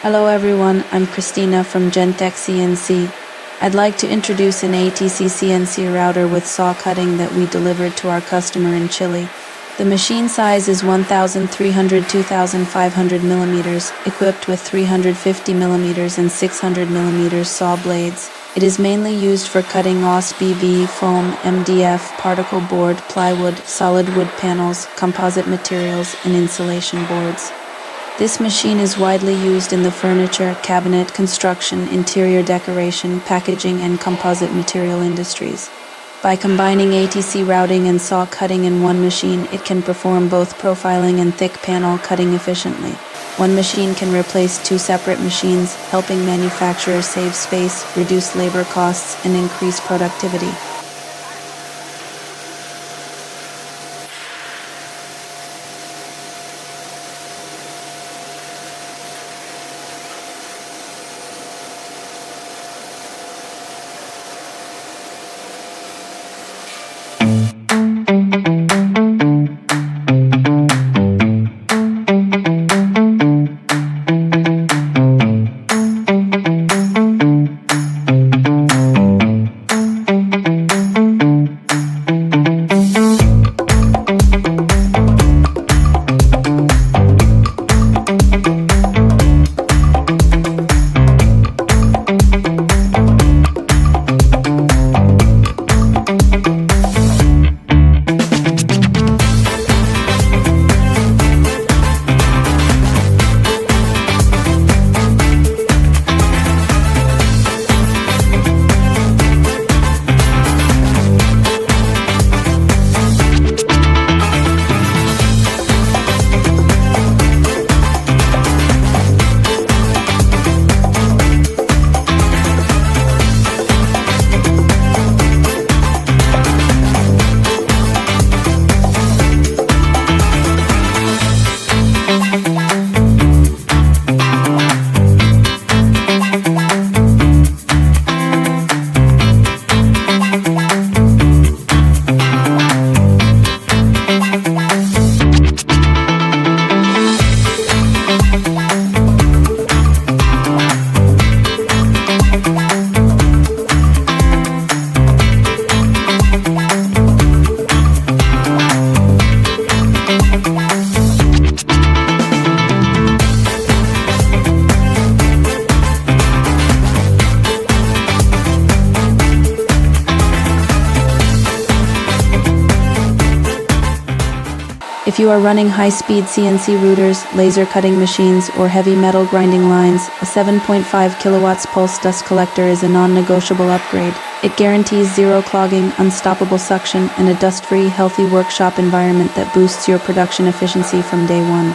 Hello everyone, I'm Christina from Gentech CNC. I'd like to introduce an ATC CNC router with saw cutting that we delivered to our customer in Chile. The machine size is 1,300-2,500 millimeters, equipped with 350 millimeters and 600 millimeters saw blades. It is mainly used for cutting OSB, foam, MDF, particle board, plywood, solid wood panels, composite materials, and insulation boards. This machine is widely used in the furniture, cabinet, construction, interior decoration, packaging, and composite material industries. By combining ATC routing and saw cutting in one machine, it can perform both profiling and thick panel cutting efficiently. One machine can replace two separate machines, helping manufacturers save space, reduce labor costs, and increase productivity. If you are running high-speed CNC routers, laser cutting machines, or heavy metal grinding lines, a 7.5 kilowatts pulse dust collector is a non-negotiable upgrade. It guarantees zero clogging, unstoppable suction, and a dust-free, healthy workshop environment that boosts your production efficiency from day one.